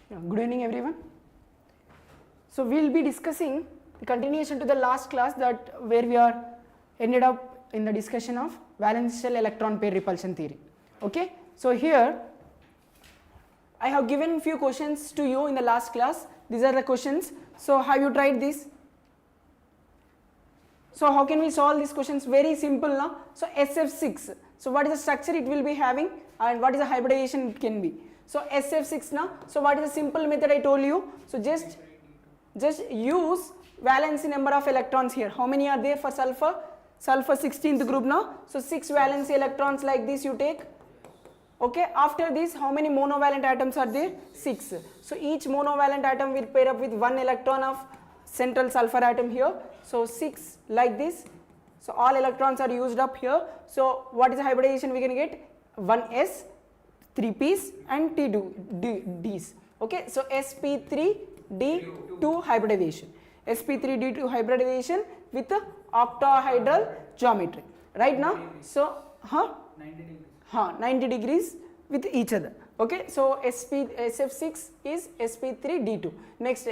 Good evening everyone. So we will be discussing the continuation to the last class that where we are ended up in the discussion of valence shell electron pair repulsion theory. Okay, so here I have given few questions to you in the last class. These are the questions. So have you tried this? So how can we solve these questions? Very simple now. So SF6, so what is the structure it will be having and what is the hybridization it can be? So SF6 now, so what is the simple method I told you? So just use valence number of electrons here. How many are there for sulfur? Sulfur 16th group now. So 6 valence electrons like this you take. Okay, after this how many monovalent atoms are there? 6. So each monovalent atom will pair up with 1 electron of central sulfur atom here. So 6 like this. So all electrons are used up here. So what is the hybridization we can get? 1s, 3 p's and 2 d's. Okay, so sp3d2 hybridization. sp3d2 hybridization with octahedral geometry. Right now, so 90 degrees with each other. Okay, so SF6 is sp3d2. Next,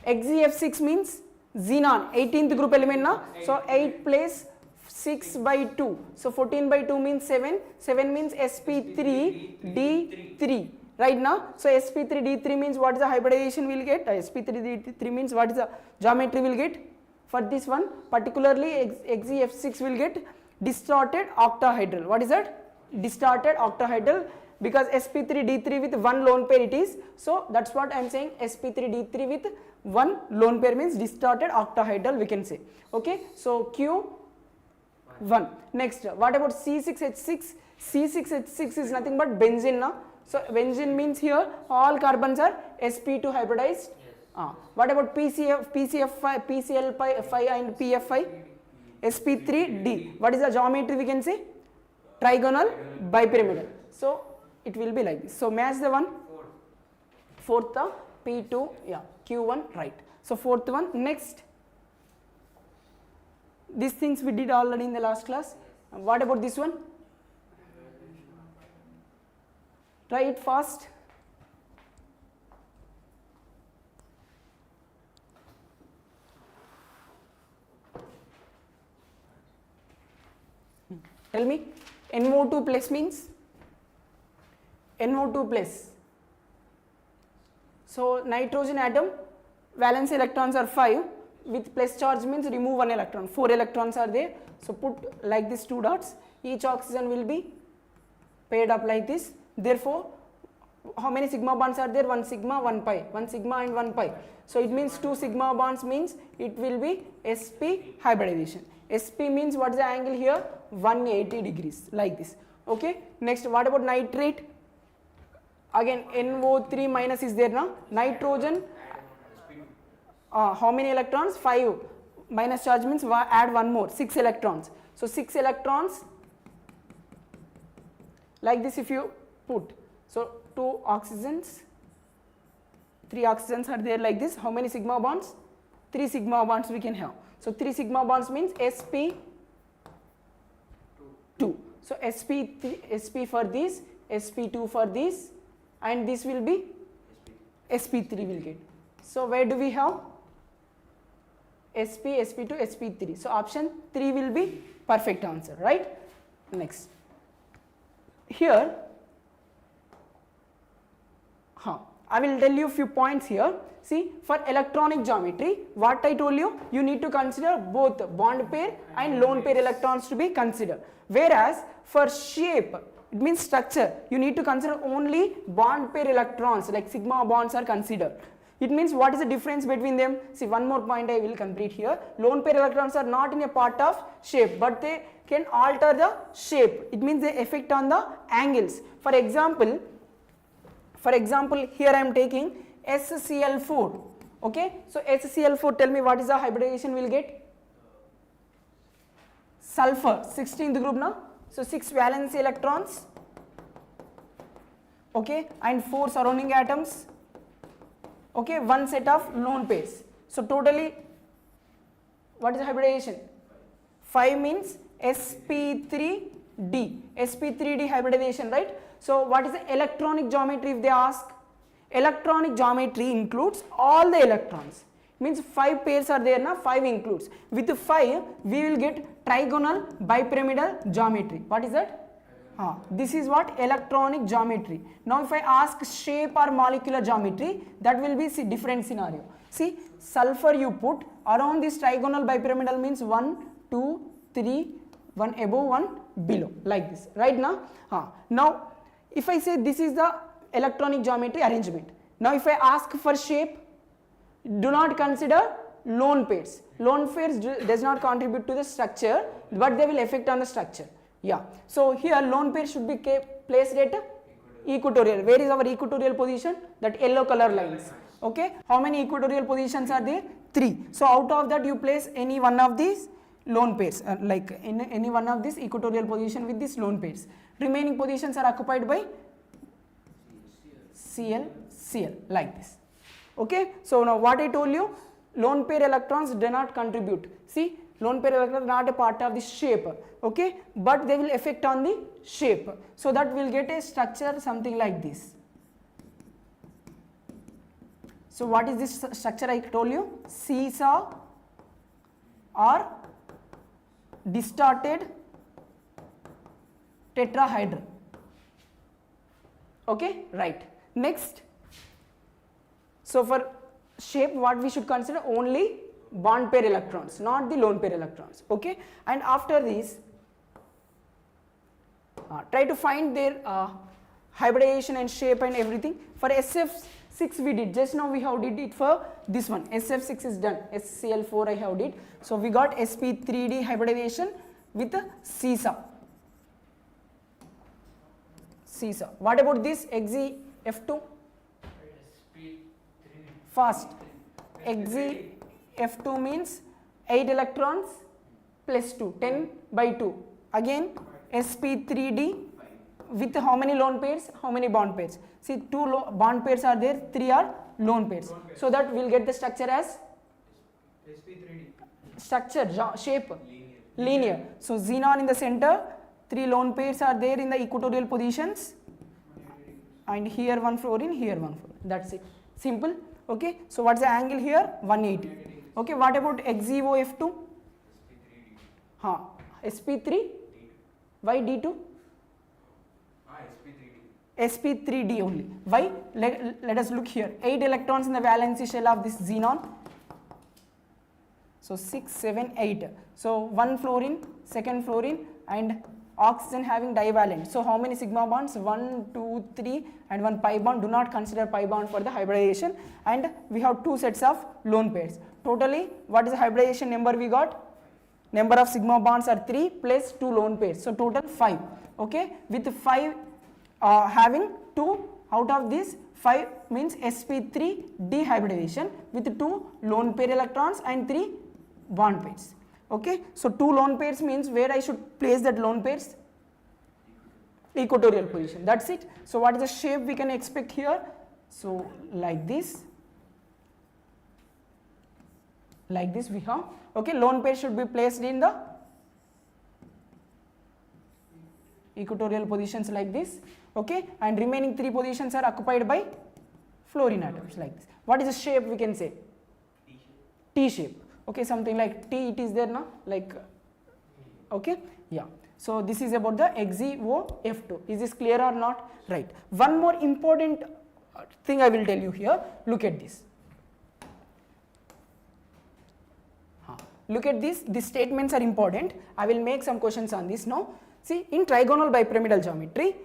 XeF6 means xenon, 18th group element now. So 8 place 6 by 2. So 14 by 2 means 7. 7 means sp3d3. Right now, so sp3d3 means what is the hybridization we will get? sp3d3 means what is the geometry we will get? For this one, particularly XeF6 will get distorted octahedral. What is that? Distorted octahedral, because sp3d3 with one lone pair it is. So that's what I am saying, sp3d3 with one lone pair means distorted octahedral we can say. Okay, so Q1. Next, what about C6H6? C6H6 is nothing but benzene now. So benzene means here all carbons are sp2 hybridized. What about PCF5 PCl5 and PF5? sp3d. What is the geometry we can say? Trigonal bipyramidal. So it will be like this. So match the one. Fourth P2, yeah, Q1, right. So fourth one. Next, these things we did already in the last class. What about this one? Try it fast. Tell me, NO2 plus means? NO2 plus. So nitrogen atom, valence electrons are 5, with plus charge means remove 1 electron, 4 electrons are there. So put like this 2 dots, each oxygen will be paired up like this. Therefore, how many sigma bonds are there? 1 sigma, 1 pi, 1 sigma and 1 pi. So it means 2 sigma bonds means it will be sp hybridization. sp means what is the angle here? 180 degrees like this. Okay, next what about nitrate? Again NO3 minus is there now. Nitrogen, how many electrons? 5. Minus charge means add one more, 6 electrons. So 6 electrons like this if you put. So 2 oxygens, 3 oxygens are there like this. How many sigma bonds? 3 sigma bonds we can have. So 3 sigma bonds means sp2. So sp for this, sp2 for this, and this will be sp3 will get. So where do we have? sp, sp2, sp3. So option 3 will be perfect answer, right? Next. Here, I will tell you few points here. See, for electronic geometry, what I told you, you need to consider both bond pair and lone pair electrons to be considered. Whereas for shape, it means structure, you need to consider only bond pair electrons, like sigma bonds are considered. It means what is the difference between them? See, one more point I will complete here. Lone pair electrons are not in a part of shape, but they can alter the shape. It means they affect on the angles. For example, here I am taking SCl4. Okay, so SCl4, tell me what is the hybridization we will get? Sulfur, 16th group now. So 6 valence electrons. Okay, and 4 surrounding atoms. Okay, 1 set of lone pairs. So totally, what is the hybridization? 5 means sp3d. sp3d hybridization, right? So what is the electronic geometry if they ask? Electronic geometry includes all the electrons. Means 5 pairs are there now, 5 includes. With 5 we will get trigonal bipyramidal geometry. What is that? This is what? Electronic geometry. Now if I ask shape or molecular geometry, that will be different scenario. See, sulfur you put around this trigonal bipyramidal means 1, 2, 3, 1 above, 1 below, like this, right now. Now if I say this is the electronic geometry arrangement. Now if I ask for shape, do not consider lone pairs. Lone pairs does not contribute to the structure, but they will affect on the structure. Yeah, so here lone pair should be placed at equatorial. Where is our equatorial position? That yellow color lines. Okay, how many equatorial positions are there? 3. So out of that you place any one of these lone pairs, like in any one of these equatorial position with these lone pairs. Remaining positions are occupied by Cl, Cl, like this. Okay, so now what I told you, lone pair electrons do not contribute. See, lone pair electrons are not a part of the shape, okay, but they will affect on the shape. So that will get a structure something like this. So what is this structure I told you? Seesaw or distorted tetrahedron. Okay, right. Next, so for shape what we should consider? Only bond pair electrons, not the lone pair electrons. Okay, and after this try to find their hybridization and shape and everything. For SF6 we did, just now we have did it for this one. SF6 is done, SCl4 I have did. So we got sp3d hybridization with a seesaw. Seesaw. What about this XeF2? Fast. XeF2 means 8 electrons plus 2, 10 by 2. Again sp3d with how many lone pairs? How many bond pairs? See, 2 bond pairs are there, 3 are lone pairs. So that we will get the structure as sp3d. Structure, shape, linear. So xenon in the center, 3 lone pairs are there in the equatorial positions, and here one fluorine, here one fluorine. That's it. Simple. Okay. So what's the angle here? 180. Okay. What about XeOF2? sp3. Why D2? sp3d only. Why? Let us look here. 8 electrons in the valence shell of this xenon. So 6, 7, 8. So 1 fluorine, second fluorine, and oxygen having divalent. So how many sigma bonds? 1, 2, 3 and 1 pi bond. Do not consider pi bond for the hybridization. And we have 2 sets of lone pairs. Totally, what is the hybridization number we got? Number of sigma bonds are 3 plus 2 lone pairs. So total 5. Okay, with 5 having 2 out of this 5 means sp3 dehybridization with 2 lone pair electrons and 3 bond pairs. Okay, so 2 lone pairs means where I should place that lone pairs? Equatorial position. That's it. So what is the shape we can expect here? So like this. Like this we have. Okay, lone pair should be placed in the equatorial positions like this. Okay, and remaining 3 positions are occupied by fluorine atoms like this. What is the shape we can say? T shape. Okay, something like T it is there now, like, okay, yeah. So this is about the XeOF2. Is this clear or not? Right. One more important thing I will tell you here. Look at this. Look at this. These statements are important. I will make some questions on this now. See, in trigonal bipyramidal geometry,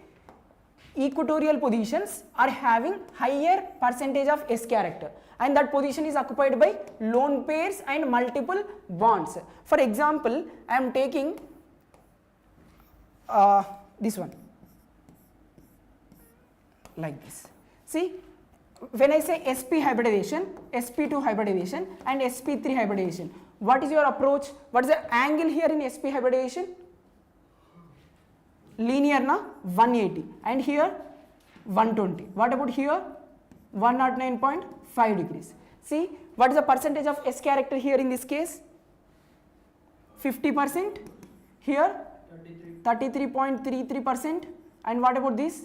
equatorial positions are having higher percentage of S character, and that position is occupied by lone pairs and multiple bonds. For example, I am taking this one like this. See, when I say sp hybridization, sp2 hybridization and sp3 hybridization, what is your approach? What is the angle here in sp hybridization? Linear na 180, and here 120. What about here? 109.5 degrees. See, what is the percentage of S character here in this case? 50%. Here 33.33%. And what about this?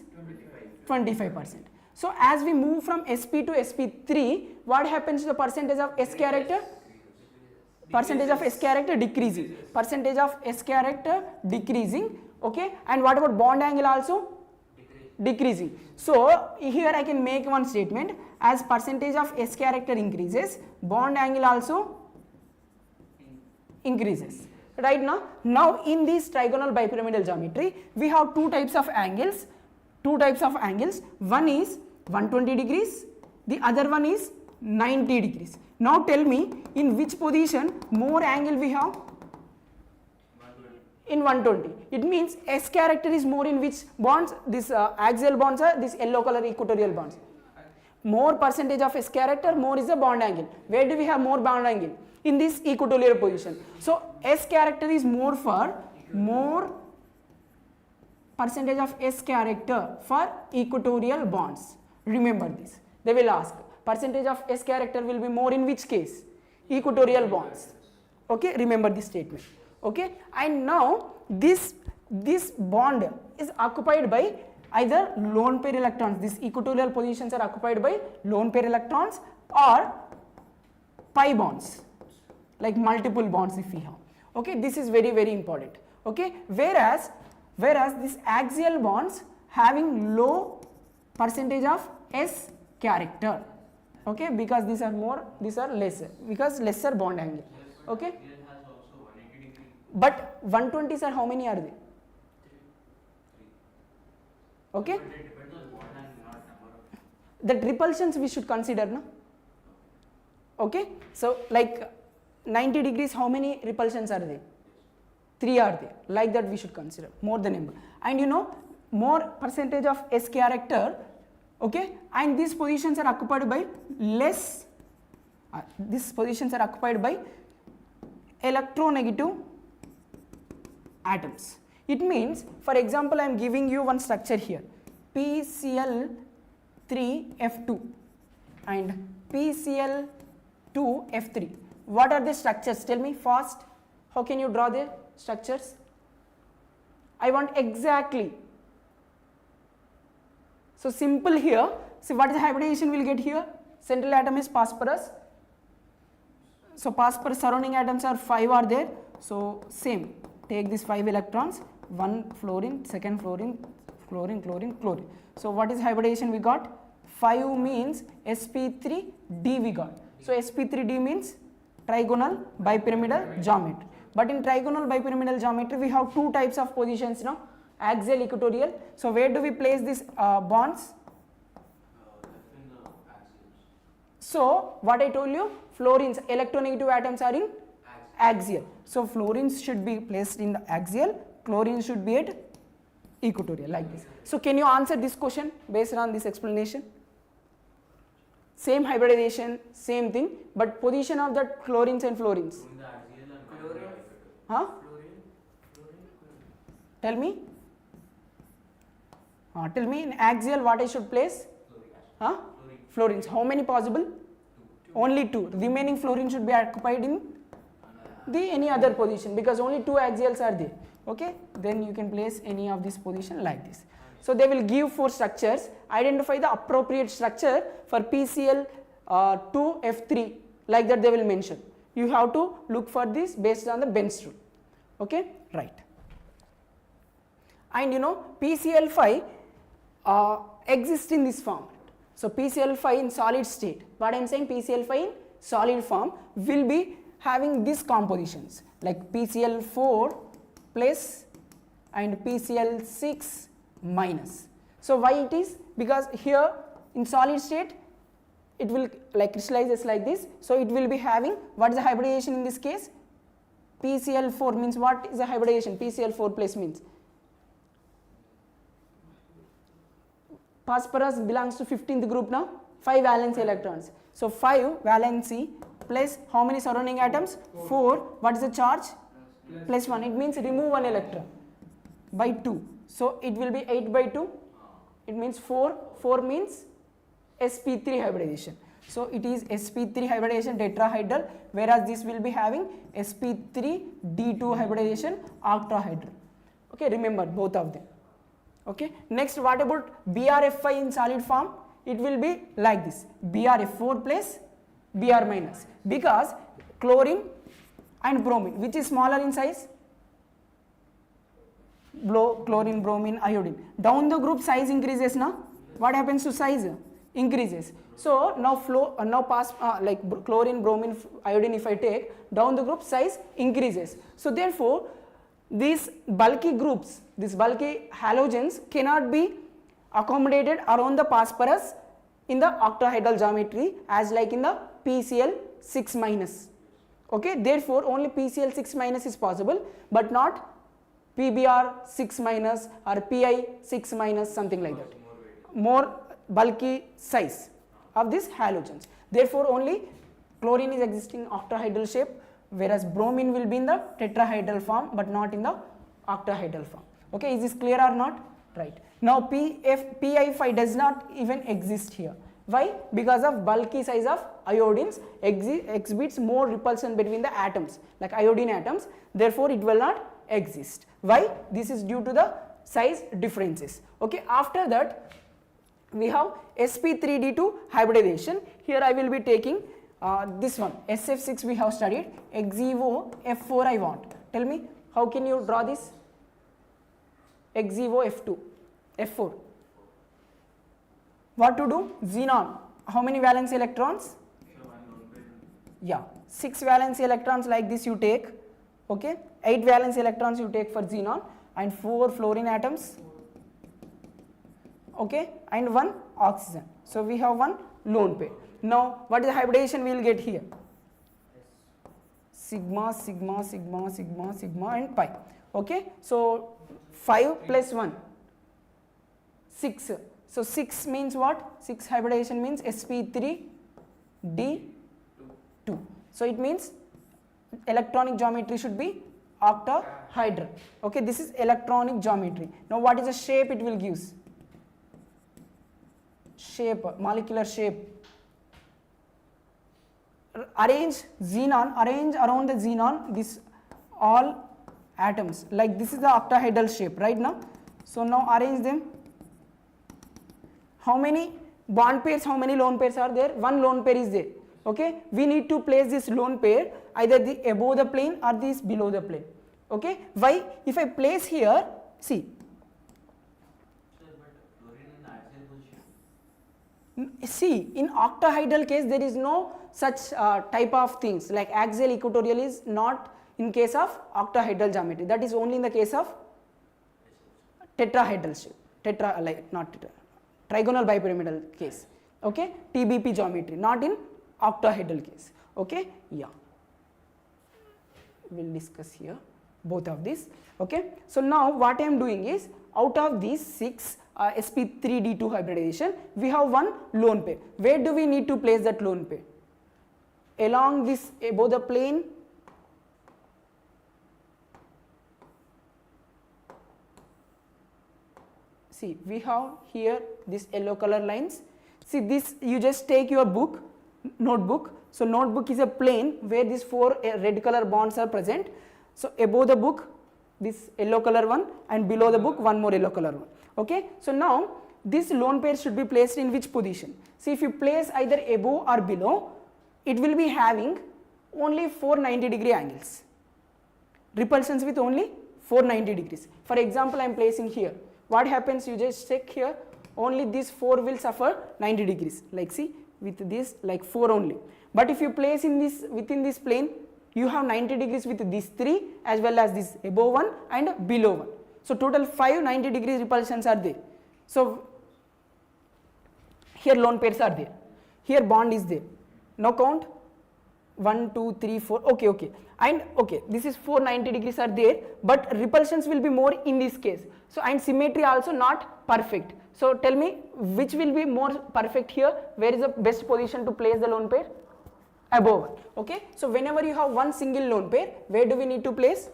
25%. So as we move from sp to sp3, what happens to the percentage of s character? Percentage of s character decreasing. Percentage of s character decreasing. Okay, and what about bond angle also? Decreasing. So here I can make one statement, as percentage of s character increases, bond angle also increases. Right now in this trigonal bipyramidal geometry, we have two types of angles. One is 120 degrees, the other one is 90 degrees. Now tell me, in which position more angle we have? In 120. It means S character is more in which bonds? This axial bonds are this yellow color equatorial bonds. More percentage of S character, more is the bond angle. Where do we have more bond angle? In this equatorial position. So S character is more for more percentage of S character for equatorial bonds. Remember this. They will ask, percentage of S character will be more in which case? Equatorial bonds. Okay, remember this statement. Okay, and now this bond is occupied by either lone pair electrons. These equatorial positions are occupied by lone pair electrons or pi bonds, like multiple bonds if we have. Okay, this is very important. Okay, whereas this axial bonds having low percentage of S character. Okay, because these are more, these are lesser, because lesser bond angle. Okay, but 120s are how many are they? Okay, the repulsions we should consider, no? Okay, so like 90 degrees, how many repulsions are there? 3 are there. Like that we should consider more the number. And you know, more percentage of S character. Okay, and these positions are occupied by less. These positions are occupied by electronegative atoms. It means, for example, I am giving you one structure here, PCl3F2 and PCl2F3. What are the structures? Tell me fast. How can you draw the structures? I want exactly. So simple here. See what is the hybridization we'll get here? Central atom is phosphorus. So phosphorus surrounding atoms are 5 are there. So same. Take these 5 electrons. 1 fluorine, second fluorine, chlorine, chlorine, chlorine. So what is hybridization we got? 5 means sp3d we got. So sp3d means trigonal bipyramidal geometry. But in trigonal bipyramidal geometry we have two types of positions now, axial, equatorial. So where do we place these bonds? So what I told you, fluorines, electronegative atoms are in axial. So fluorines should be placed in the axial, chlorine should be at equatorial, like this. So can you answer this question based on this explanation? Same hybridization, same thing, but position of the chlorines and fluorines. Huh? Tell me. Tell me in axial what I should place? Huh? Fluorines. How many possible? Only 2. Remaining fluorine should be occupied in the any other position, because only 2 axials are there. Okay, then you can place any of this position like this. So they will give 4 structures. Identify the appropriate structure for PCl2F3, like that they will mention. You have to look for this based on the Benz rule. Okay, right. And you know, PCl5 exists in this form. So PCl5 in solid state, what I am saying, PCl5 in solid form will be having these compositions like PCl4 plus and PCl6 minus. So why it is? Because here in solid state it will like crystallizes like this. So it will be having, what is the hybridization in this case? PCl4 means what is the hybridization? PCl4 plus means phosphorus belongs to 15th group now, 5 valence electrons. So 5 valency plus how many surrounding atoms? 4. What is the charge? Plus 1. It means remove 1 electron by 2. So it will be 8 by 2. It means 4. 4 means sp3 hybridization. So it is sp3 hybridization tetrahedral, whereas this will be having sp3 d2 hybridization octahedral. Okay, remember both of them. Okay, next what about BRF5 in solid form? it will be like this, BrF4 plus Br minus, because chlorine and bromine, which is smaller in size? Chlorine, bromine, iodine. Down the group size increases now. What happens to size? Increases. So now like chlorine, bromine, iodine, if I take, down the group size increases. So therefore these bulky groups, these bulky halogens cannot be accommodated around the phosphorus in the octahedral geometry as like in the PCl6 minus. Okay, therefore only PCl6 minus is possible, but not PBr6 minus or Pi6 minus, something like that. More bulky size of these halogens. Therefore only chlorine is existing octahedral shape, whereas bromine will be in the tetrahedral form but not in the octahedral form. Okay, is this clear or not? Right. Now Pi5 does not even exist here. Why? Because of bulky size of iodines exhibits more repulsion between the atoms, like iodine atoms, therefore it will not exist. Why? This is due to the size differences. Okay, after that we have sp3d2 hybridization. Here I will be taking this one, SF6 we have studied, Xevo F4 I want. Tell me, how can you draw this? Xevo F4. What to do? Xenon. How many valence electrons? Yeah, 6 valence electrons like this you take. Okay, 8 valence electrons you take for xenon and 4 fluorine atoms. Okay, and 1 oxygen. So we have 1 lone pair. Now what is the hybridization we will get here? Sigma, sigma, sigma, sigma, sigma and pi. Okay, so 5 plus 1, 6. So 6 means what? 6 hybridization means sp3d2. So it means electronic geometry should be octahedral. Okay, this is electronic geometry. Now what is the shape it will give? Shape, molecular shape. Arrange xenon, arrange around the xenon this all atoms, like this is the octahedral shape right now. So now arrange them. How many bond pairs, how many lone pairs are there? 1 lone pair is there. Okay, we need to place this lone pair either above the plane or this below the plane. Okay, why? If I place here, see. See, in octahedral case there is no such type of things, like axial equatorial is not in case of octahedral geometry. That is only in the case of tetrahedral shape, trigonal bipyramidal case. Okay, TBP geometry, not in octahedral case. Okay, yeah, we will discuss here both of these. Okay, so now what I am doing is, out of these 6 sp3d2 hybridization, we have 1 lone pair. Where do we need to place that lone pair? Along this above the plane, see we have here this yellow color lines. See this, you just take your book, notebook. So notebook is a plane where these 4 red color bonds are present. So above the book this yellow color one, and below the book 1 more yellow color one. Okay, so now this lone pair should be placed in which position? See, if you place either above or below, it will be having only 490-degree angles, repulsions with only 490 degrees. For example, I am placing here. What happens? You just check here, only these 4 will suffer 90 degrees, like see with this like 4 only. But if you place in this within this plane, you have 90 degrees with these 3 as well as this above one and below one. So total 5 90 degrees repulsions are there. So here lone pairs are there, here bond is there. Now count 1 2 3 4. Okay, and okay, this is 490 degrees are there, but repulsions will be more in this case. So and symmetry also not perfect. So tell me which will be more perfect here? Where is the best position to place the lone pair? Above one. Okay, so whenever you have 1 single lone pair, where do we need to place?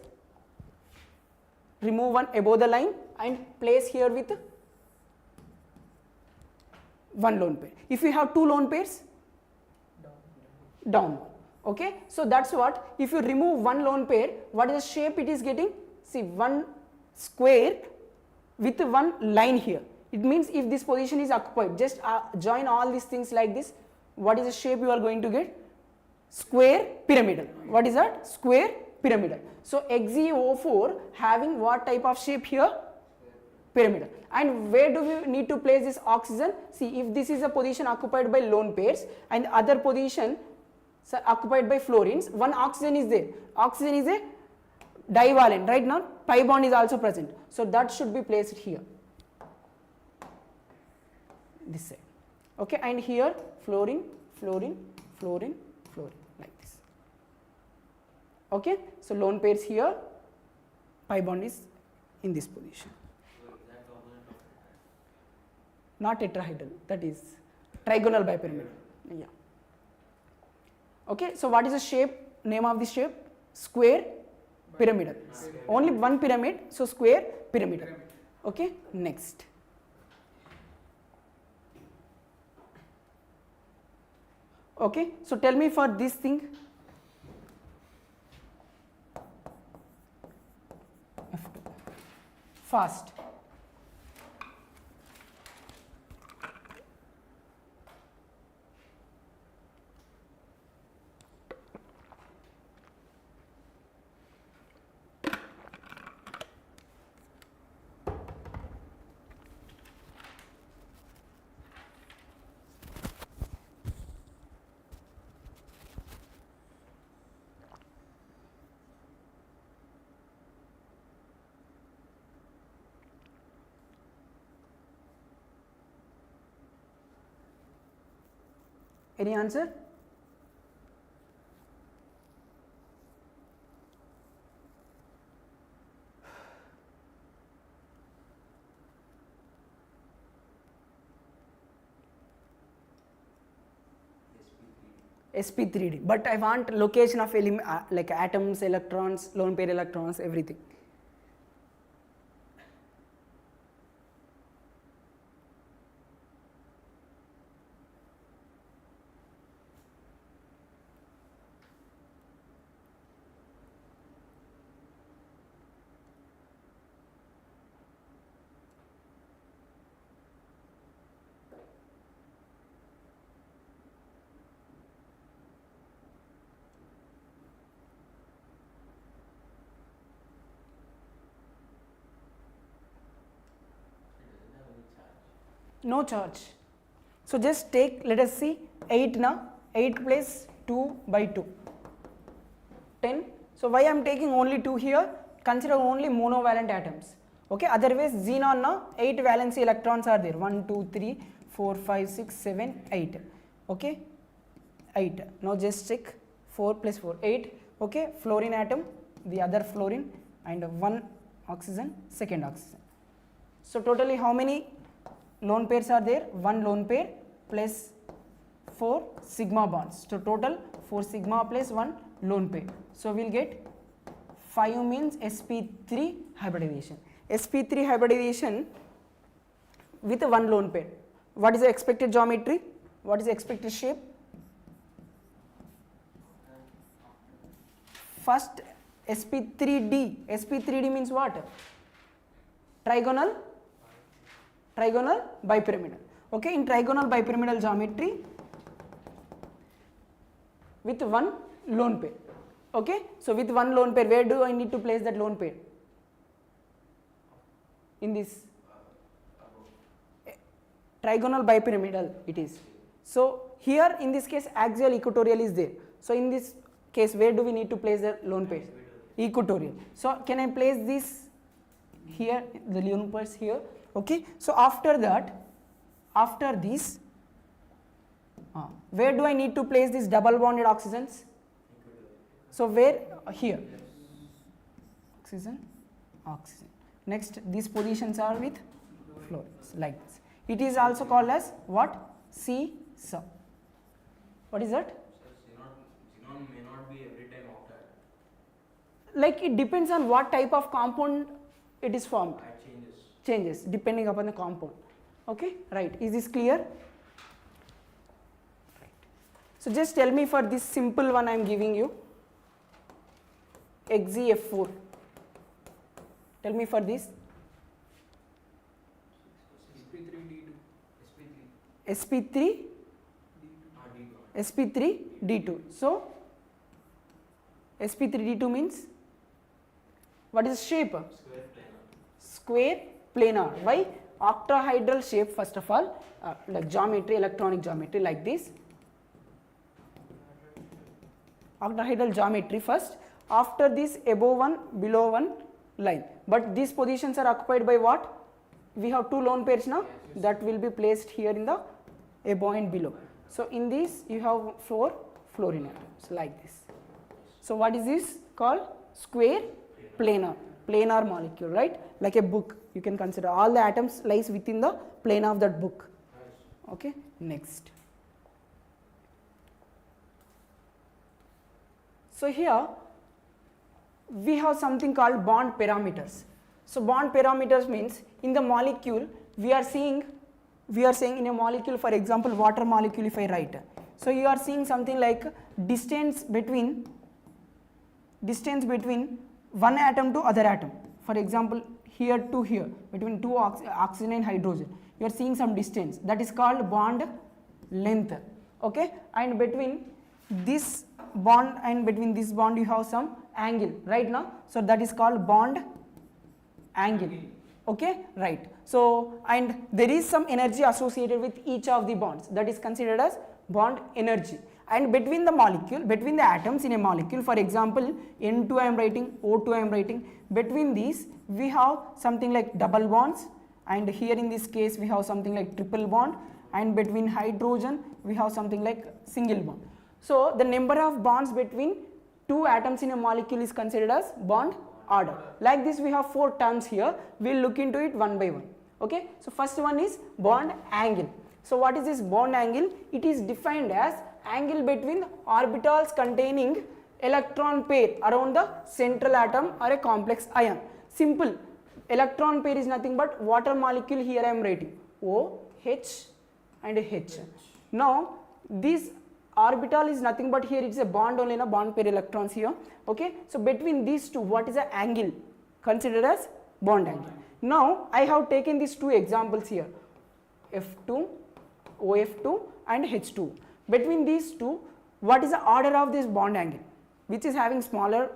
Remove 1 above the line and place here with 1 lone pair. If you have 2 lone pairs, down. Okay, so that's what, if you remove 1 lone pair, what is the shape it is getting? See, 1 square with 1 line here. It means if this position is occupied, just join all these things like this. What is the shape you are going to get? Square pyramidal. What is that? Square pyramidal. So XeO4 having what type of shape here? Pyramidal. And where do we need to place this oxygen? See, if this is a position occupied by lone pairs and other position occupied by fluorines, one oxygen is there. Oxygen is a divalent, right? Now pi bond is also present, so that should be placed here, this side. Okay, and here fluorine, fluorine, fluorine, fluorine, like this. Okay, so lone pairs here, pi bond is in this position. Not tetrahedral, that is trigonal bipyramidal. Yeah. Okay, so what is the shape, name of the shape? Square pyramidal. Only one pyramid, so square pyramidal. Okay, next. Okay, so tell me for this thing. F2. Fast. Any answer? sp3d, but I want location of like atoms, electrons, lone pair electrons, everything. No charge. So just take, let us see, 8 now, 8 plus 2 by 2, 10. So why I am taking only 2 here? Consider only monovalent atoms. Okay, otherwise xenon now 8 valency electrons are there, 1, 2, 3, 4, 5, 6, 7, 8. Okay, 8. Now just check 4 plus 4, 8. Okay, fluorine atom, the other fluorine, and 1 oxygen, second oxygen. So totally how many lone pairs are there? 1 lone pair plus 4 sigma bonds. So total 4 sigma plus 1 lone pair. So we'll get 5 means sp3 hybridization. sp3 hybridization with 1 lone pair. What is the expected geometry? What is the expected shape? First sp3d. sp3d means what? Trigonal bipyramidal. Okay, in trigonal bipyramidal geometry with 1 lone pair. Okay, so with 1 lone pair, where do I need to place that lone pair? In this trigonal bipyramidal it is. So here in this case axial equatorial is there. So in this case where do we need to place the lone pair? Equatorial. So can I place this here, the lone pairs here? Okay, so after that, after this, where do I need to place these double bonded oxygens? So where? Here, oxygen, oxygen. Next, these positions are with fluorines, like this. It is also called as what? C-sub. What is that? Xenon may not be every time octet. Like it depends on what type of compound it is formed. Changes Depending upon the compound. Okay, right. Is this clear? Right. So just tell me for this simple one I am giving you, XeF4. Tell me for this. sp3 sp3 sp3d2. So sp3d2 means what is shape? Square planar. Why? Octahedral shape first of all, like geometry, electronic geometry like this. Octahedral geometry first, after this above one below one line, but these positions are occupied by what? We have two lone pairs now, that will be placed here in the above and below. So in this you have 4 fluorine atoms like this. So what is this called? Square planar molecule, right? Like a book, you can consider all the atoms lies within the plane of that book. Okay, next. So here we have something called bond parameters. So bond parameters means in the molecule we are saying in a molecule, for example water molecule if I write, so you are seeing something like distance between one atom to other atom. For example here to here, between two oxygen and hydrogen, you are seeing some distance, that is called bond length. Okay, and between this bond and between this bond you have some angle right now, so that is called bond angle. Okay, right. So and there is some energy associated with each of the bonds, that is considered as bond energy. And between the molecule, between the atoms in a molecule, for example N2 I am writing, O2 I am writing, between these we have something like double bonds, and here in this case we have something like triple bond, and between hydrogen we have something like single bond. So the number of bonds between two atoms in a molecule is considered as bond order. Like this we have 4 terms here, we will look into it one by one. Okay, so first one is bond angle. So what is this bond angle? It is defined as angle between orbitals containing electron pair around the central atom or a complex ion. Simple, electron pair is nothing but water molecule, here I am writing O, H and H. Now this orbital is nothing but here it is a bond only, bond pair electrons here. Okay, so between these two what is the angle? Considered as bond angle. Now I have taken these 2 examples here, F2, OF2 and H2. Between these two what is the order of this bond angle, which is having smaller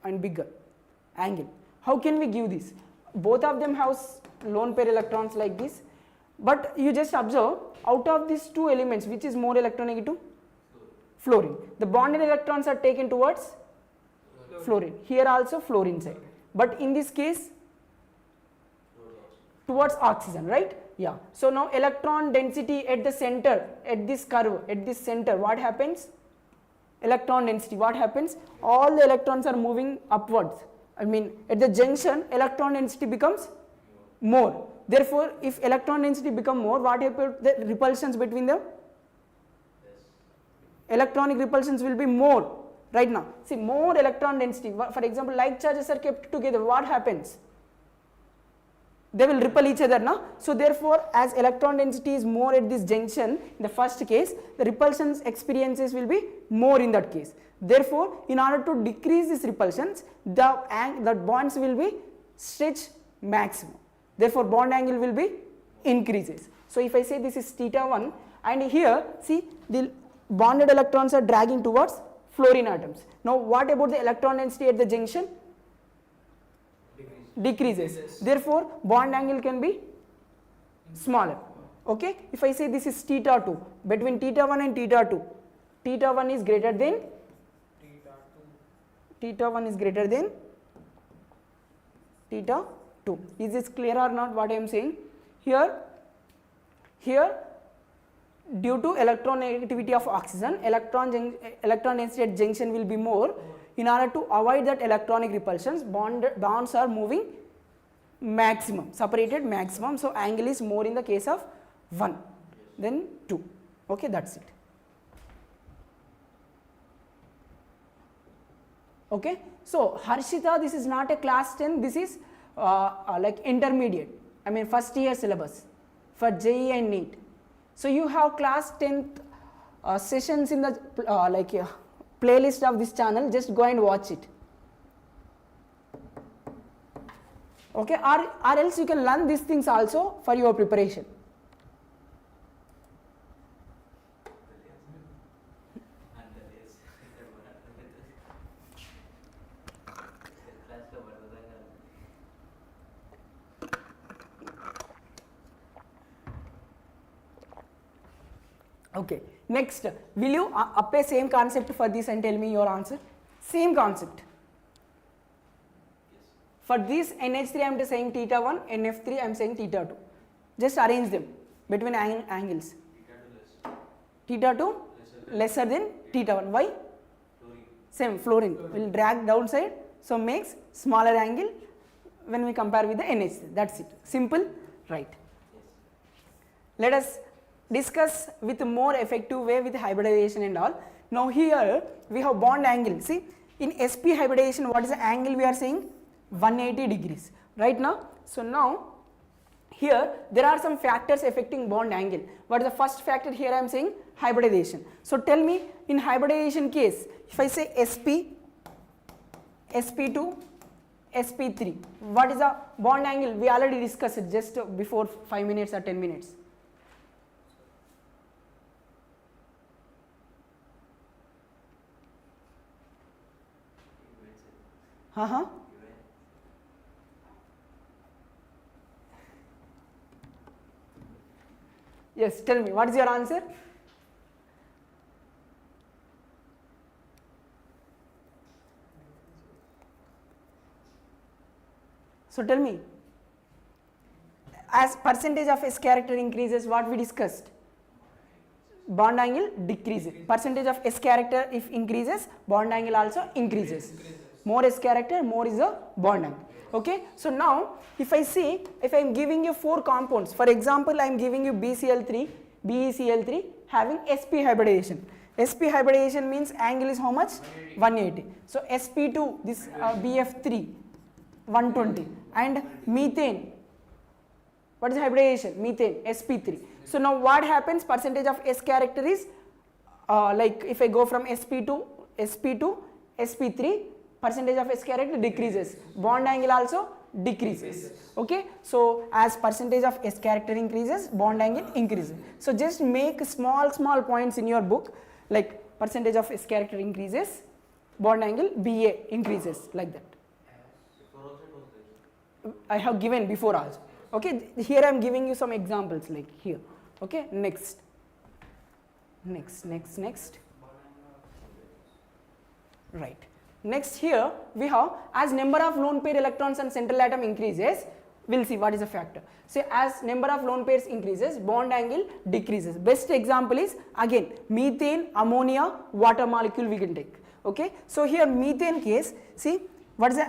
and bigger angle? How can we give this? Both of them have lone pair electrons like this, but you just observe out of these 2 elements which is more electronegative? Fluorine. The bonded electrons are taken towards fluorine. Here also fluorine side, but in this case towards oxygen, right? Yeah. So now electron density at the center, at this curve, at this center, what happens? Electron density, what happens? All the electrons are moving upwards. I mean at the junction electron density becomes more. Therefore if electron density become more, what happens? The repulsions between them? Electronic repulsions will be more. Right now see, more electron density, for example like charges are kept together, what happens? They will repel each other now. So therefore as electron density is more at this junction, in the first case the repulsions experiences will be more in that case. Therefore in order to decrease these repulsions, the bonds will be stretched maximum, therefore bond angle will be increases. So if I say this is θ1, and here see the bonded electrons are dragging towards fluorine atoms. Now what about the electron density at the junction? Decreases. Therefore bond angle can be smaller. Okay, if I say this is θ2, between θ1 and θ2, θ1 is greater than θ2. Is this clear or not what I am saying? Here due to electronegativity of oxygen, electron density at junction will be more. In order to avoid that electronic repulsions, bonds are moving maximum, separated maximum. So angle is more in the case of 1 than 2. Okay, that's it. Okay, so Harshita, this is not a class 10, this is like intermediate, I mean first year syllabus for JEE and NEET. So you have class 10th sessions in the playlist of this channel, just go and watch it. Okay, or else you can learn these things also for your preparation. Okay, next, will you apply same concept for this and tell me your answer? Same concept. For this NH3 I am saying theta 1, NF3 I am saying theta 2. Just arrange them between angles. Theta 2 lesser than theta 1. Why? Same, fluorine will drag downside, so makes smaller angle when we compare with the NH3. That's it. Simple, right? Let us discuss with more effective way with hybridization and all. Now here we have bond angle. See, in sp hybridization, what is the angle we are saying? 180 degrees, right now. So now here there are some factors affecting bond angle. What is the first factor here? I am saying hybridization. So tell me, in hybridization case, if I say sp, sp2, sp3, what is the bond angle? We already discussed it just before 5 minutes or 10 minutes. Yes, tell me, what is your answer? So tell me, as percentage of S character increases, what we discussed? Bond angle decreases. Percentage of S character if increases, bond angle also increases. More S character, more is the bond angle. Okay, so now if I see, if I am giving you 4 compounds, for example I am giving you BCl3, BeCl3 having sp hybridization. Sp hybridization means angle is how much? 180. So sp2, this BF3, 120, and methane, what is hybridization? Methane, sp3. So now what happens? Percentage of S character is like if I go from sp to sp3, percentage of S character decreases, bond angle also decreases. Okay, so as percentage of S character increases, bond angle increases. So just make small points in your book, like percentage of S character increases, bond angle Ba increases, like that. I have given before also. Okay, here I am giving you some examples like here. Okay, next. Right. Next here we have, as number of lone pair electrons and central atom increases, we'll see what is the factor. So as number of lone pairs increases, bond angle decreases. Best example is again methane, ammonia, water molecule we can take. Okay, so here methane case, see what is the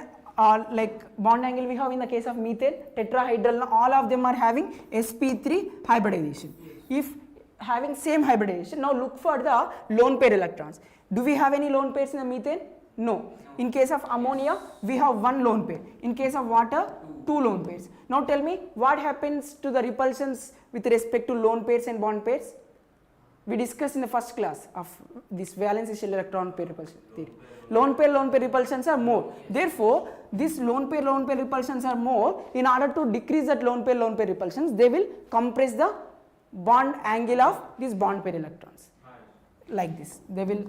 like bond angle we have in the case of methane, tetrahedral, all of them are having sp3 hybridization. If having same hybridization, now look for the lone pair electrons. Do we have any lone pairs in the methane? No. In case of ammonia, we have 1 lone pair. In case of water, 2 lone pairs. Now tell me, what happens to the repulsions with respect to lone pairs and bond pairs? We discussed in the first class of this valence shell electron pair repulsion theory. Lone pair repulsions are more. Therefore, these lone pair repulsions are more. In order to decrease that lone pair repulsions, they will compress the bond angle of these bond pair electrons. Like this, they will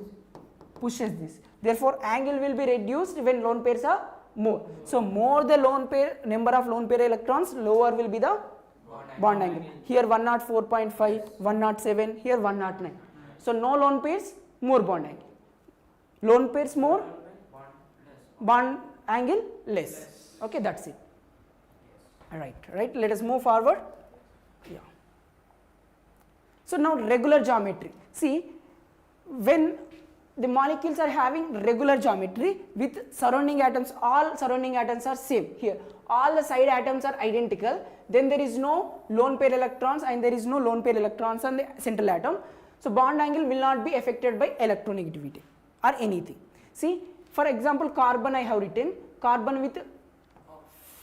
pushes this. Therefore, angle will be reduced when lone pairs are more. So, more the lone pair, number of lone pair electrons, lower will be the bond angle. Here 104.5, 107, here 109. So, no lone pairs, more bond angle. Lone pairs more, bond angle less. Okay, that's it. Right. Let us move forward. Yeah. So, now regular geometry. See, when the molecules are having regular geometry with surrounding atoms, all surrounding atoms are same. Here all the side atoms are identical, then there is no lone pair electrons and there is no lone pair electrons on the central atom. So bond angle will not be affected by electronegativity or anything. See, for example, carbon I have written, carbon with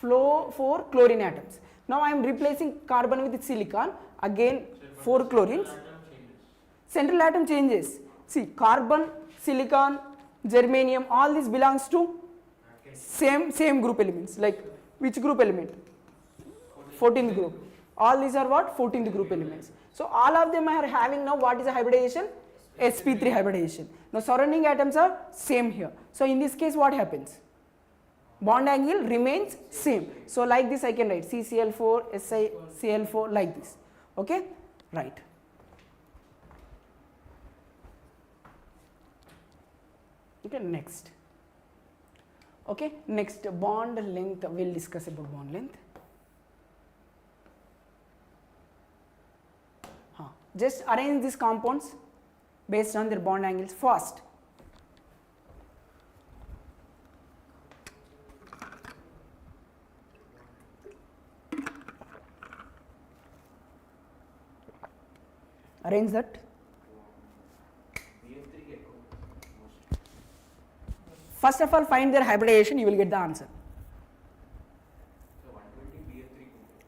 4 chlorine atoms. Now I am replacing carbon with silicon, again 4 chlorines. Central atom changes. See, carbon, silicon, germanium, all this belongs to same group elements. Like which group element? 14th group. All these are what? 14th group elements. So all of them are having now what is the hybridization? sp3 hybridization. Now surrounding atoms are same here. So in this case what happens? Bond angle remains same. So like this I can write CCl4, SiCl4 like this. Okay? Right. Okay, next. Okay, next bond length, we'll discuss about bond length. Just arrange these compounds based on their bond angles first. Arrange that. First of all, find their hybridization, you will get the answer.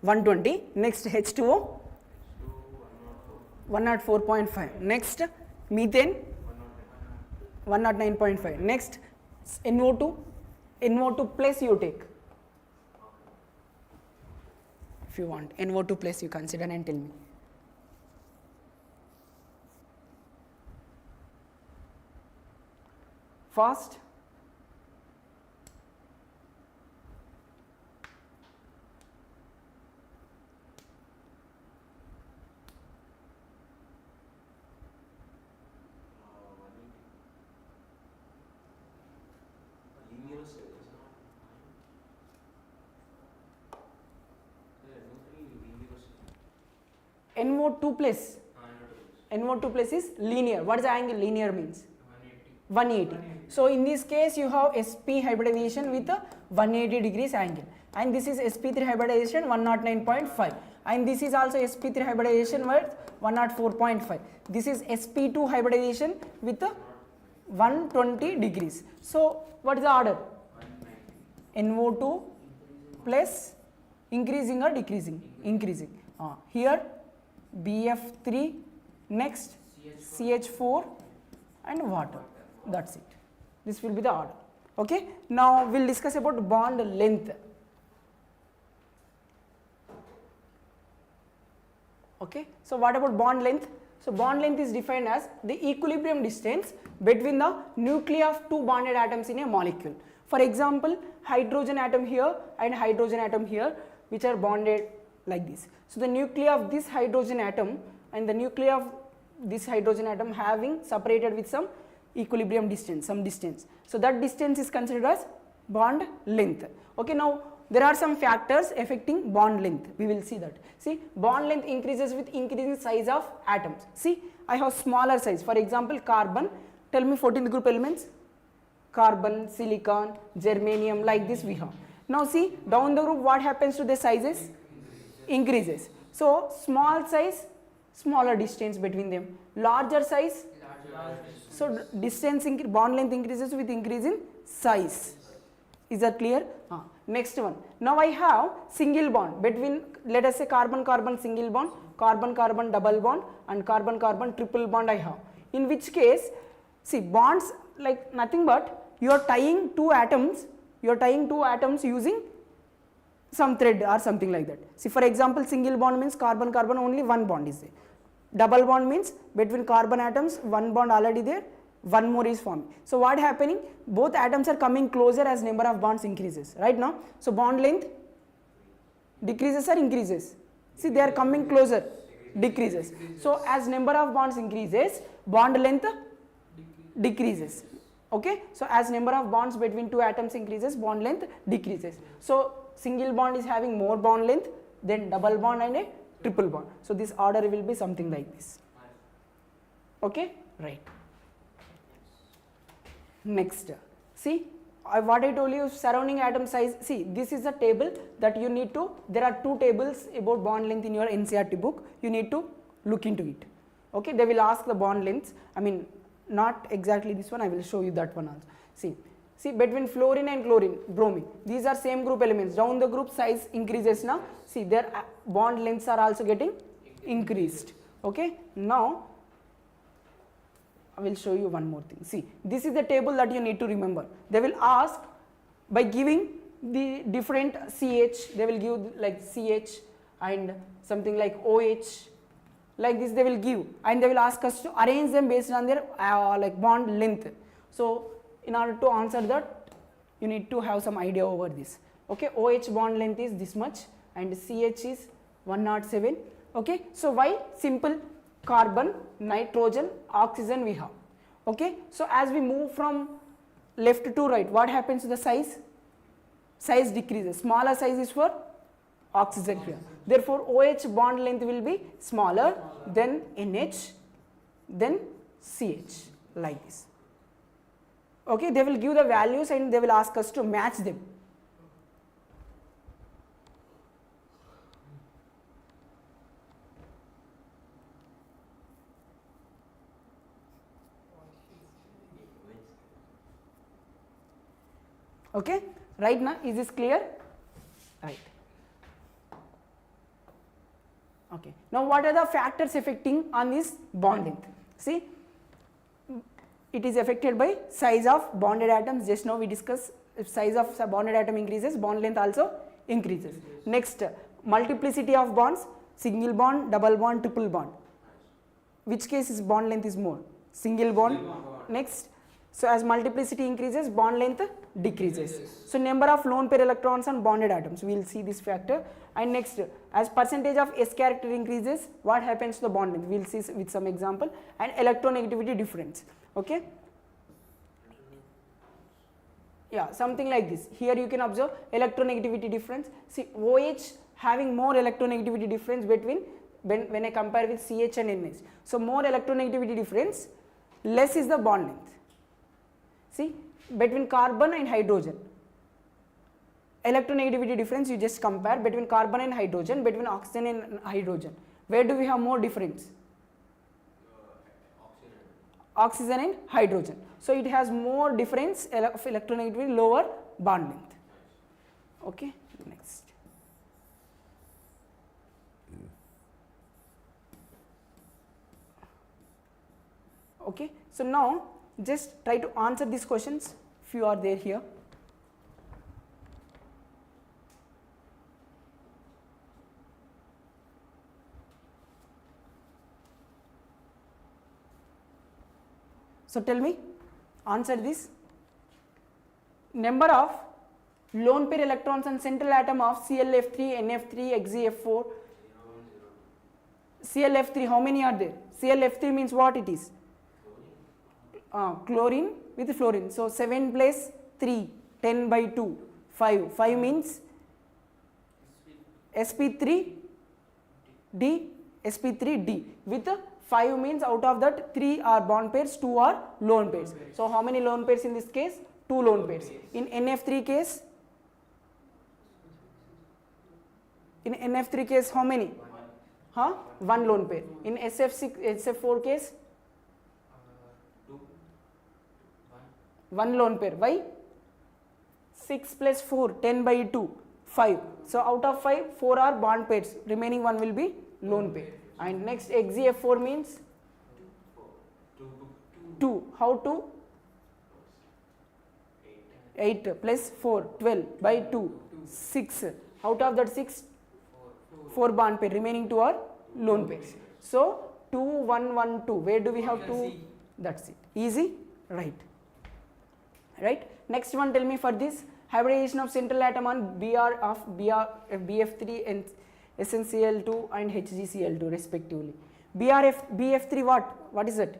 120. Next H2O. 104.5. Next methane. 109.5. Next NO2. NO2 plus you take. If you want NO2 plus, you consider and tell me. Fast. NO2 plus. NO2 plus is linear. What is the angle linear means? 180. So in this case you have sp hybridization with a 180 degrees angle, and this is sp3 hybridization 109.5, and this is also sp3 hybridization with 104.5. This is sp2 hybridization with a 120 degrees. So what is the order? NO2 plus increasing or decreasing? Increasing. Here BF3, next CH4 and water. That's it. This will be the order. Okay. Now we'll discuss about bond length. Okay. So what about bond length? So bond length is defined as the equilibrium distance between the nuclei of two bonded atoms in a molecule. For example, hydrogen atom here and hydrogen atom here, which are bonded like this. So the nuclei of this hydrogen atom and the nuclei of this hydrogen atom having separated with some equilibrium distance, some distance. So that distance is considered as bond length. Okay, now there are some factors affecting bond length. We will see that. See, bond length increases with increasing size of atoms. See, I have smaller size. For example, carbon. Tell me 14th group elements. Carbon, silicon, germanium, like this we have. Now see, down the group what happens to the sizes? Increases. So small size, smaller distance between them. Larger size, so distance, bond length increases with increase in size. Is that clear? Next one. Now I have single bond between, let us say, carbon carbon single bond, carbon carbon double bond, and carbon carbon triple bond I have. In which case, see, bonds like nothing but you are tying two atoms. You are tying two atoms using some thread or something like that. See, for example, single bond means carbon carbon only one bond is there. Double bond means between carbon atoms one bond already there, one more is formed. So what happening? Both atoms are coming closer as number of bonds increases, right now. So bond length decreases or increases? See, they are coming closer, decreases. So as number of bonds increases, bond length decreases. Okay, so as number of bonds between two atoms increases, bond length decreases. So single bond is having more bond length, then double bond and a triple bond. So this order will be something like this. Okay, right. Next, see, what I told you, surrounding atom size. See, this is a table that you need to, there are two tables about bond length in your NCERT book. You need to look into it. Okay, they will ask the bond lengths. I mean, not exactly this one, I will show you that one also. See between fluorine and chlorine, bromine, these are same group elements. Down the group size increases now. See, their bond lengths are also getting increased. Okay, now I will show you one more thing. See, this is the table that you need to remember. They will ask by giving the different CH, they will give like CH and something like OH, like this they will give, and they will ask us to arrange them based on their like bond length. So in order to answer that, you need to have some idea over this. Okay, OH bond length is this much and CH is 107. Okay, so why? Simple, carbon, nitrogen, oxygen we have. Okay, so as we move from left to right, what happens to the size? Size decreases. Smaller size is for oxygen here. Therefore, OH bond length will be smaller than NH, then CH, like this. Okay, they will give the values and they will ask us to match them. Okay, right now, is this clear? Right. Okay, now what are the factors affecting on this bond length? See, it is affected by size of bonded atoms. Just now we discussed, if size of bonded atom increases, bond length also increases. Next, multiplicity of bonds, single bond, double bond, triple bond. Which case is bond length is more? Single bond. Next, so as multiplicity increases, bond length decreases. So number of lone pair electrons on bonded atoms, we will see this factor. And next, as percentage of S character increases, what happens to the bond length? We will see with some example. And electronegativity difference. Okay. Yeah, something like this. Here you can observe electronegativity difference. See, OH having more electronegativity difference between when I compare with CH and NH. So more electronegativity difference, less is the bond length. See, between carbon and hydrogen, electronegativity difference you just compare between carbon and hydrogen, between oxygen and hydrogen. Where do we have more difference? Oxygen and hydrogen. So it has more difference of electronegativity, lower bond length. Okay, next. Okay, so now just try to answer these questions if you are there here. So tell me, answer this. Number of lone pair electrons on central atom of ClF3, NF3, XeF4. ClF3, how many are there? ClF3 means what it is? Chlorine with fluorine. So 7 plus 3, 10 by 2, 5. 5 means sp3d, sp3d. With 5 means out of that 3 are bond pairs, 2 are lone pairs. So how many lone pairs in this case? 2 lone pairs. In NF3 case? In NF3 case how many? 1 lone pair. In SF4 case? 1 lone pair. Why? 6 plus 4, 10 by 2, 5. So out of 5, 4 are bond pairs. Remaining 1 will be lone pair. And next XeF4 means 2. How 2? 8 plus 4, 12 by 2, 6. Out of that 6, 4 bond pair. Remaining 2 are lone pairs. So 2, 1, 1, 2. Where do we have 2? That's it. Easy? Right. Right. Next one, tell me for this hybridization of central atom on BF3 and SnCl2 and HgCl2 respectively. BF3 what? What is it?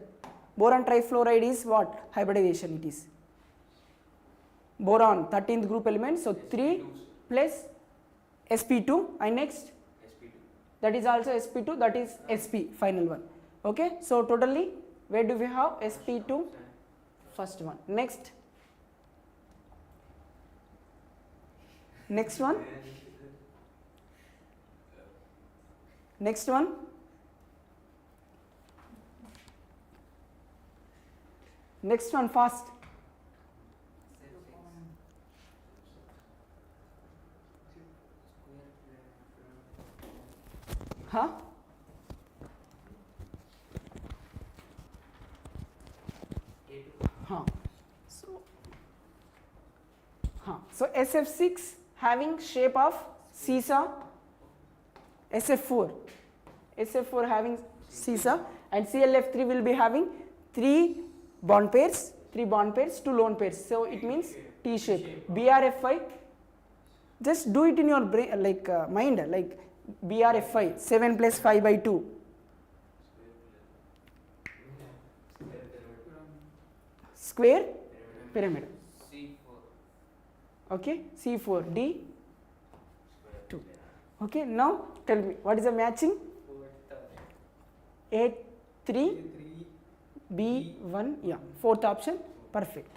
Boron trifluoride is what? Hybridization it is. Boron 13th group element. So 3 plus sp2 and next that is also sp2, that is sp final one. Okay. So totally where do we have sp2? First one. Next. Next one. Next one. Next one fast. Huh? Huh. So SF6 having shape of seesaw, SF4 having seesaw, and ClF3 will be having 3 bond pairs, 2 lone pairs. So it means T shape. BRF5, just do it in your brain, like mind, like BRF5, 7 plus 5 by 2. Square pyramid. Okay, C4, D 2. Okay, now tell me what is the matching? A3, B1, yeah, fourth option, perfect.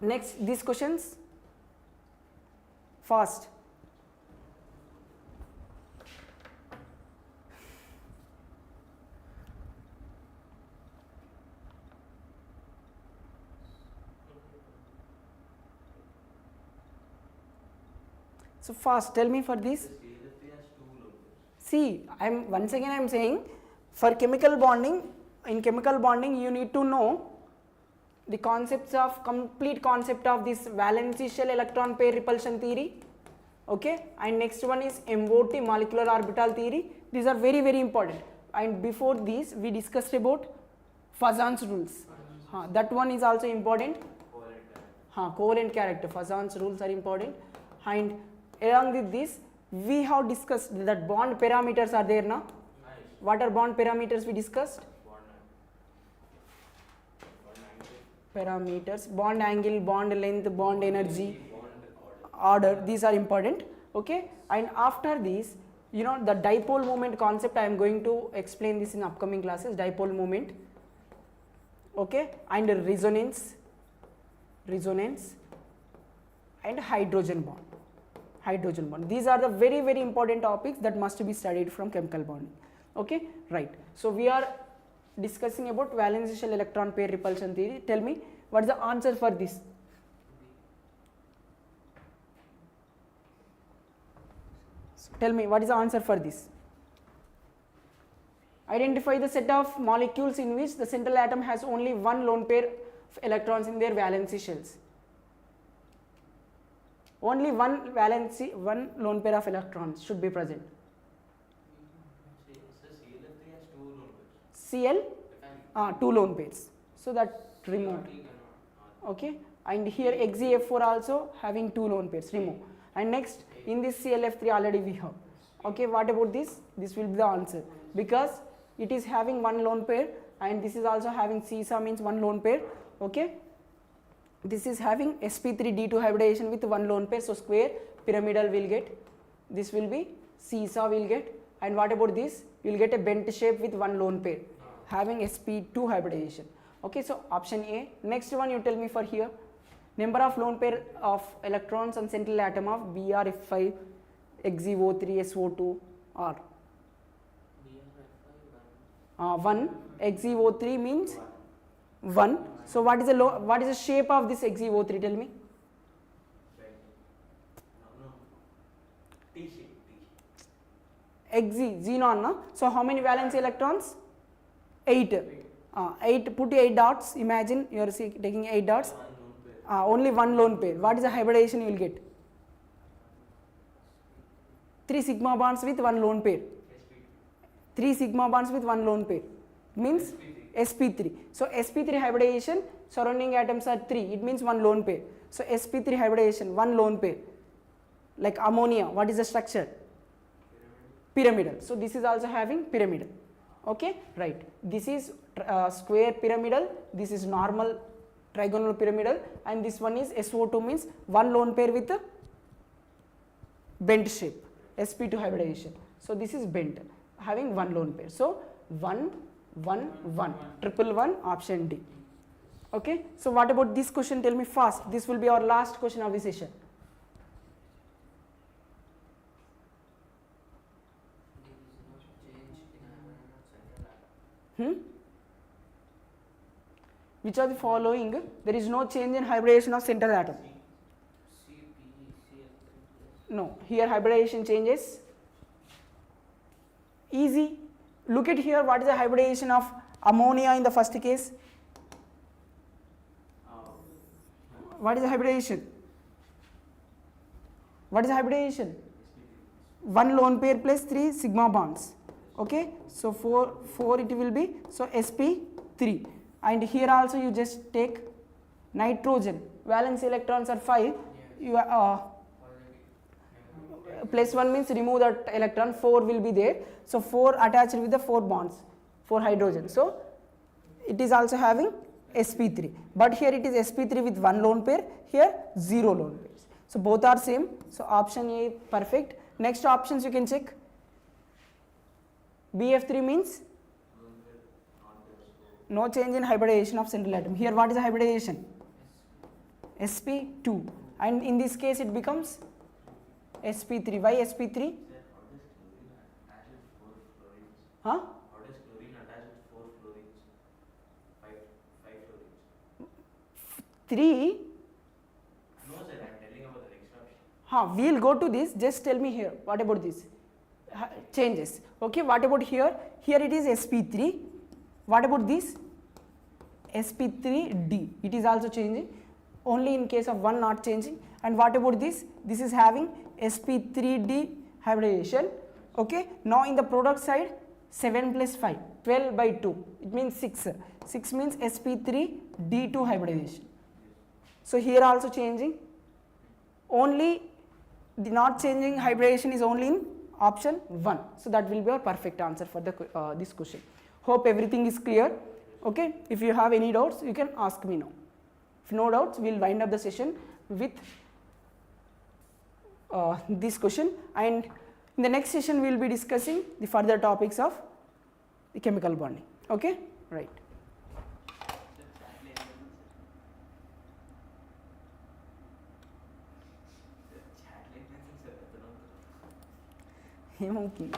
Next, these questions, fast. So fast, tell me for this. The CLFT has two locations. See, once again I am saying, for chemical bonding, in chemical bonding you need to know the concepts of, complete concept of this valence shell electron pair repulsion theory, okay, and next one is MOT, molecular orbital theory. These are very very important, and before these we discussed about Fazan's rules. That one is also important. Covalent character, Fazan's rules are important, and along with this we have discussed that bond parameters are there now. Nice. What are bond parameters we discussed? Parameters, bond angle, bond length, bond energy, order, these are important, okay. And after this, you know, the dipole moment concept, I am going to explain this in upcoming classes, dipole moment, okay, and resonance and hydrogen bond. These are the very very important topics that must be studied from chemical bonding, okay, right. So we are discussing about valence shell electron pair repulsion theory. Tell me what is the answer for this? Tell me what is the answer for this? Identify the set of molecules in which the central atom has only one lone pair of electrons in their valence shells. Only one lone pair of electrons should be present. CLFT has two locations. Cl, two lone pairs. So that removed. Okay, and here XeF4 also having two lone pairs, remove. And next in this CLF3 already we have. Okay, what about this? This will be the answer because it is having one lone pair, and this is also having CSA means one lone pair. Okay, this is having sp3d2 hybridization with one lone pair, so square pyramidal will get, this will be CSA will get, and what about this? You will get a bent shape with one lone pair having sp2 hybridization. Okay, so option A. Next one you tell me for here, number of lone pair of electrons on central atom of BrF5 XeO3 SO2 or 1. XeO3 means 1. So what is the shape of this XeO3? Tell me. T shape. Xenon, no? So how many valence electrons? 8. 8. Put 8 dots. Imagine you are taking 8 dots. Only one lone pair. What is the hybridization you will get? 3 sigma bonds with one lone pair. 3 sigma bonds with one lone pair means sp3. So sp3 hybridization, surrounding atoms are 3. It means one lone pair. So sp3 hybridization, one lone pair. Like ammonia, what is the structure? Pyramidal. So this is also having pyramidal. Okay, right. This is square pyramidal. This is normal trigonal pyramidal, and this one is SO2 means one lone pair with a bent shape, sp2 hybridization. So this is bent, having one lone pair. So 1 1 1 triple 1 option D. Okay, so what about this question? Tell me fast. This will be our last question of the session. Which of the following there is no change in hybridization of central atom? No, here hybridization changes. Easy. Look at here, what is the hybridization of ammonia in the first case? What is the hybridization? What is the hybridization? One lone pair plus 3 sigma bonds. Okay, so 4 it will be, so sp3. And here also you just take nitrogen, valence electrons are 5, you plus 1 means remove that electron, 4 will be there. So 4 attached with the 4 bonds, 4 hydrogen. So it is also having sp3, but here it is sp3 with one lone pair, here 0 lone pairs. So both are same, so option A perfect. Next options you can check. bf3 means no change in hybridization of central atom. Here what is the hybridization? sp2, and in this case it becomes sp3. Why sp3? Sir, how does chlorine attach with 4 fluorines? Huh? How does chlorine attach with 4 fluorines? 5 fluorines. 3. No sir, I am telling about the next option. We'll go to this. Just tell me here. What about this? Changes. Okay. What about here? Here it is sp3. What about this? sp3d. It is also changing. Only in case of one not changing. And what about this? This is having sp3d hybridization. Okay. Now in the product side, 7 plus 5, 12 by 2. It means 6. 6 means sp3d2 hybridization. So here also changing. Only the not changing hybridization is only in option 1. So that will be our perfect answer for the this question. Hope everything is clear. Okay. If you have any doubts, you can ask me now. If no doubts, we will wind up the session with this question, and in the next session we will be discussing the further topics of the chemical bonding. Okay. Right. Sir, chat like this, sir. ఏమవుతుంది